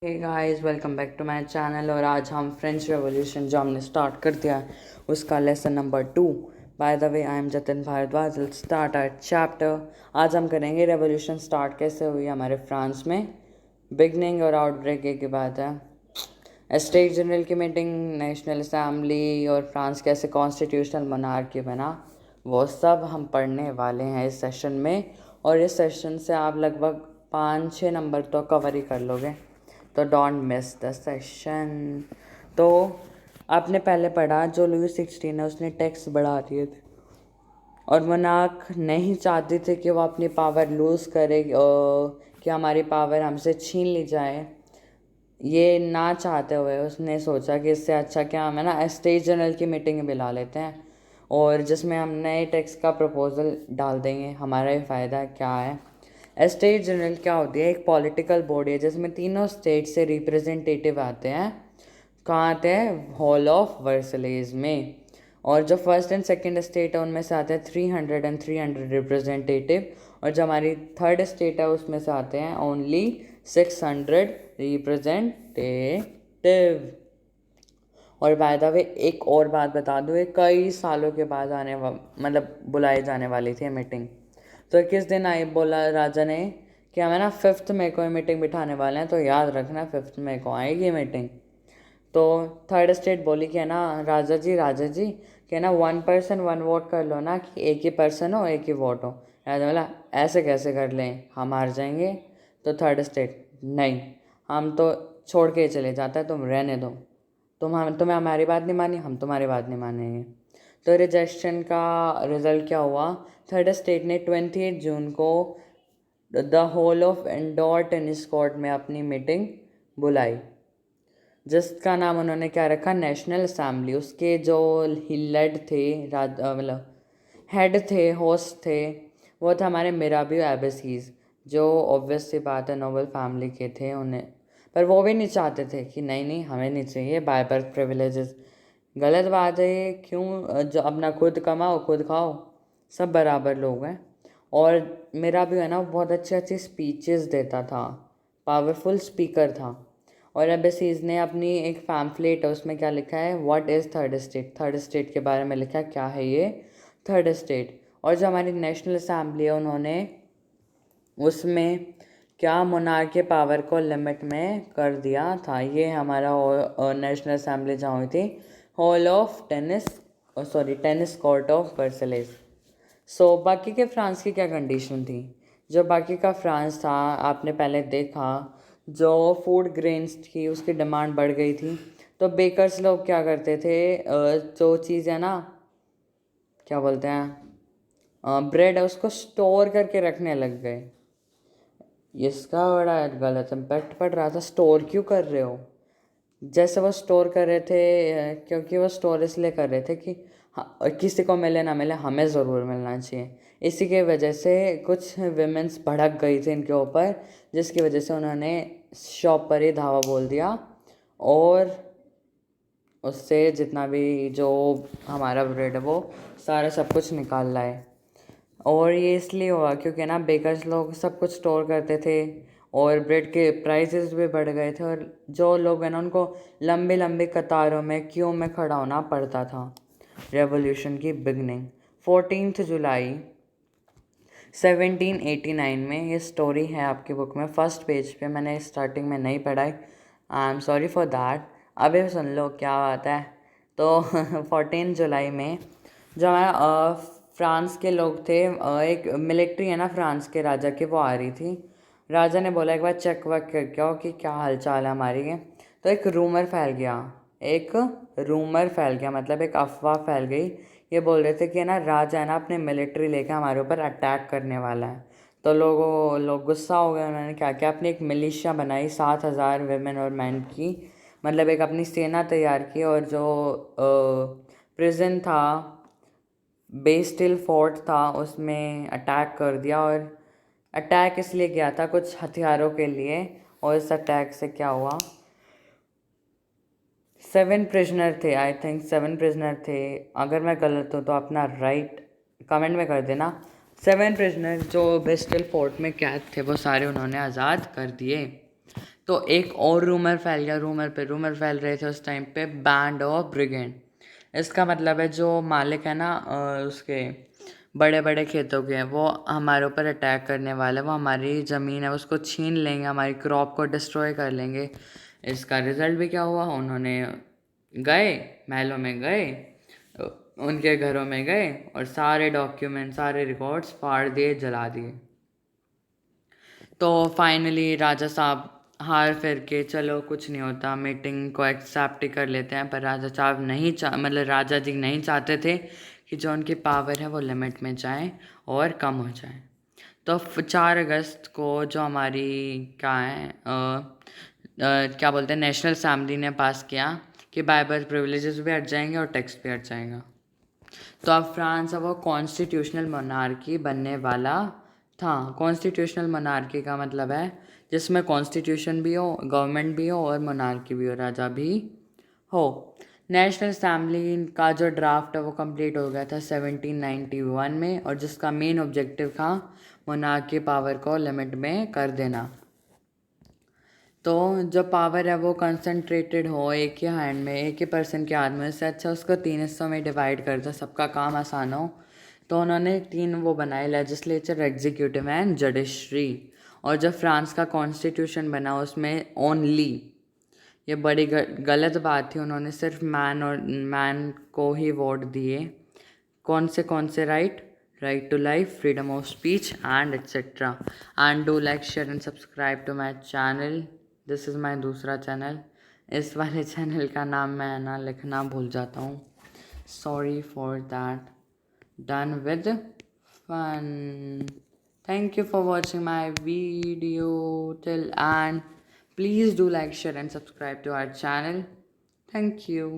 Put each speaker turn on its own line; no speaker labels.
Hey guys, welcome back to my channel. और आज हम फ्रेंच रेवोल्यूशन जो हमने स्टार्ट कर दिया है उसका lesson number 2। By the way, I am Jatin Bhardwaj. Will start our chapter. आज हम करेंगे रेवोल्यूशन स्टार्ट कैसे हुई हमारे फ्रांस में। बिगनिंग और आउटब्रेक एक ही बात है। स्टेट जनरल की मीटिंग, नेशनल असेंबली और फ्रांस कैसे कॉन्स्टिट्यूशनल मोनार्की बना, वो सब हम पढ़ने वाले हैं इस सेशन में। और इस सेशन से आप लगभग 5-6 नंबर तो कवर ही कर लोगे, तो डोंट मिस द सेशन। तो आपने पहले पढ़ा जो लुई 16 है उसने टैक्स बढ़ा दिए थे और मोनार्क नहीं चाहते थे कि वो अपनी पावर लूज़ करे, कि हमारी पावर हमसे छीन ली जाए। ये ना चाहते हुए उसने सोचा कि इससे अच्छा क्या हम है ना स्टेट जनरल की मीटिंग बुला लेते हैं और जिसमें हम नए टैक्स का प्रपोजल डाल देंगे। हमारा ही फ़ायदा क्या है। स्टेट जनरल क्या होती है? एक पॉलिटिकल बॉडी है जिसमें तीनों स्टेट से रिप्रेजेंटेटिव आते हैं। कहाँ आते हैं? हॉल ऑफ वर्सलेज में। और जो फर्स्ट एंड सेकंड स्टेट है उनमें से आते हैं 300 एंड 300 रिप्रेजेंटेटिव। और जो हमारी थर्ड स्टेट है उसमें से आते हैं ओनली 600 रिप्रेजेंटेटिव। और बाय द वे एक और बात बता दूँ, ये कई सालों के बाद मतलब बुलाई जाने वाली थी मीटिंग। तो किस दिन आई बोला राजा ने कि हमें ना 5 मई को मीटिंग बिठाने वाले हैं, तो याद रखना 5 मई को आएगी मीटिंग। तो थर्ड स्टेट बोली कि है ना राजा जी कि है ना 1 पर्सन 1 वोट कर लो ना, कि एक ही पर्सन हो एक ही वोट हो। राजा बोला ऐसे कैसे कर लें, हम हार जाएंगे। तो थर्ड स्टेट नहीं, हम तो छोड़ के ही चले जाता है, तुम रहने दो। तुम्हें हमारी बात नहीं मानी, हम तुम्हारी बात नहीं मानेंगे। तो रिजेक्शन का रिजल्ट क्या हुआ? थर्ड स्टेट ने 28 जून को the hall of indoor tennis court में अपनी मीटिंग बुलाई, जिसका नाम उन्होंने क्या रखा? National assembly. उसके जो लेड थे, मतलब हेड थे, होस्ट थे, वो थे हमारे मिराबियो एबेसीज, जो ऑब्वियस सी बात है नोबल फैमिली के थे। उन्हें पर वो भी नहीं चाहते थे कि नहीं नहीं हमें नहीं चाहिए बाय बर्थ प्रिविलेजेस। गलत बात है ये। क्यों? जो अपना खुद कमाओ खुद खाओ, सब बराबर लोग हैं। और मेरा भी है ना बहुत अच्छी अच्छी स्पीचेस देता था, पावरफुल स्पीकर था। और एम्बेसीज ने अपनी एक पैम्फलेट है उसमें क्या लिखा है? What is third state. Third state के बारे में लिखा है, क्या है ये थर्ड स्टेट। और जो हमारी नेशनल असेंबली है उन्होंने उसमें क्या मोनार्क के पावर को लिमिट में कर दिया था। ये हमारा नेशनल असेंबली जहाँ हुई थी, hall of tennis court of Versailles. So बाकी के फ्रांस की क्या कंडीशन थी? जो बाकी का फ्रांस था आपने पहले देखा, जो फूड ग्रेन्स थी उसकी डिमांड बढ़ गई थी। तो बेकर्स लोग क्या करते थे, जो चीज़ है ना क्या बोलते हैं, ब्रेड है, उसको स्टोर करके रखने लग गए। इसका बड़ा गलत इम्पैक्ट पड़ रहा था। स्टोर क्यों कर रहे हो? जैसे वो स्टोर कर रहे थे, क्योंकि वो स्टोर इसलिए कर रहे थे कि हाँ, किसी को मिले ना मिले हमें ज़रूर मिलना चाहिए। इसी के वजह से कुछ विमेंस भड़क गई थी इनके ऊपर, जिसकी वजह से उन्होंने शॉप पर ही धावा बोल दिया और उससे जितना भी जो हमारा ब्रेड है वो सारा सब कुछ निकाल लाए। और ये इसलिए हुआ क्योंकि ना बेकर्स लोग सब कुछ स्टोर करते थे और ब्रेड के प्राइसेस भी बढ़ गए थे, और जो लोग हैं ना उनको लंबी लंबी कतारों में क्यू में खड़ा होना पड़ता था। रेवोल्यूशन की बिगनिंग 14 जुलाई 1789 में। ये स्टोरी है आपकी बुक में फर्स्ट पेज पे, मैंने स्टार्टिंग में नहीं पढ़ाई, I am sorry for that. अभी सुन लो क्या बात है। तो 14 जुलाई में जो हमारा फ्रांस के लोग थे, एक मिलिट्री है ना फ्रांस के राजा की, वो आ रही थी। राजा ने बोला एक बार चेक वक करके आओ कि क्या हालचाल है हमारी के। तो एक रूमर फैल गया, मतलब एक अफवाह फैल गई। ये बोल रहे थे कि ना राजा है ना अपने मिलिट्री लेकर हमारे ऊपर अटैक करने वाला है। तो लोग गुस्सा हो गए। उन्होंने क्या किया, अपनी एक मिलिशिया बनाई 7,000 वेमेन और मैन की, मतलब एक अपनी सेना तैयार की। और जो प्रिजन था, बेस्टिल फोर्ट था, उसमें अटैक कर दिया। और अटैक इसलिए किया था कुछ हथियारों के लिए, और इस अटैक से क्या हुआ, 7 प्रिजनर थे, आई थिंक 7 प्रिजनर थे। अगर मैं गलत हूँ तो अपना राइट कमेंट में कर देना। 7 प्रिजनर जो बेस्टिल फोर्ट में कैद थे वो सारे उन्होंने आज़ाद कर दिए। तो एक और रूमर फैल गया, रूमर फैल रहे थे उस टाइम पे, बैंड ऑफ ब्रिगेड। इसका मतलब है जो मालिक है ना उसके बड़े बड़े खेतों के, वो हमारे ऊपर अटैक करने वाले, वो हमारी ज़मीन है उसको छीन लेंगे, हमारी क्रॉप को डिस्ट्रॉय कर लेंगे। इसका रिज़ल्ट भी क्या हुआ, उन्होंने गए महलों में गए, उनके घरों में गए और सारे डॉक्यूमेंट सारे रिकॉर्ड्स फाड़ दिए, जला दिए। तो फाइनली राजा साहब हार फिर के, चलो कुछ नहीं होता, मीटिंग को एक्सेप्ट ही कर लेते हैं, पर राजा साहब नहीं मतलब राजा जी नहीं चाहते थे कि जो उनकी पावर है वो लिमिट में जाए और कम हो जाए। तो 4 अगस्त को जो हमारी क्या है क्या बोलते हैं नेशनल असेंबली ने पास किया कि बाय बर्थ प्रिविलेजेस भी हट जाएंगे और टैक्स भी हट जाएगा। तो अब फ्रांस अब वो कॉन्स्टिट्यूशनल मोनार्की बनने वाला था। कॉन्स्टिट्यूशनल मोनार्की का मतलब है जिसमें कॉन्स्टिट्यूशन भी हो, गवर्नमेंट भी हो और मोनार्की भी हो, राजा भी हो। नेशनल असेंबली का जो ड्राफ्ट है वो कंप्लीट हो गया था 1791 में, और जिसका मेन ऑब्जेक्टिव था मोनार्की पावर को लिमिट में कर देना। तो जो पावर है वो कंसंट्रेटेड हो एक ही हैंड में, एक ही पर्सन के हाथ में, इससे अच्छा उसको 3 हिस्सों में डिवाइड कर दो, सबका काम आसान हो। तो उन्होंने 3 वो बनाए, लेजिस्लेचर, एग्जीक्यूटिव एंड जुडिशरी। और जब फ्रांस का कॉन्स्टिट्यूशन बना उसमें ओनली, ये बड़ी गलत बात थी, उन्होंने सिर्फ मैन को ही वोट दिए। कौन से right? Right to life, freedom of speech and etcetera. And do like, share and subscribe to my channel. This is my दूसरा चैनल। इस वाले चैनल का नाम मैं ना लिखना भूल जाता हूँ, sorry for that. Done with fun. Thank you for watching my video till and please do like, share and subscribe to our channel. Thank you.